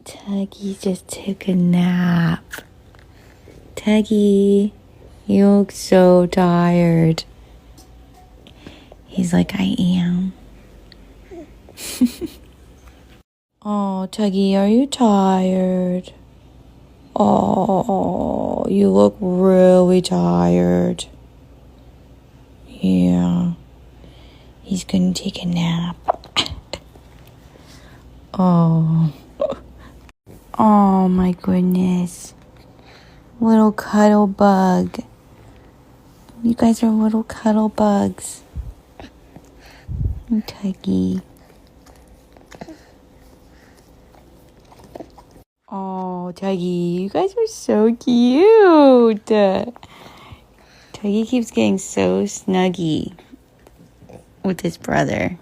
Tuggy just took a nap. Tuggy, you look so tired. He's like, I am. Oh, Tuggy, are you tired? Oh, you look really tired. Yeah. He's gonna take a nap. Oh. Oh my goodness. Little cuddle bug. You guys are little cuddle bugs. Tuggy. Oh, Tuggy, you guys are so cute. Tuggy keeps getting so snuggy with his brother.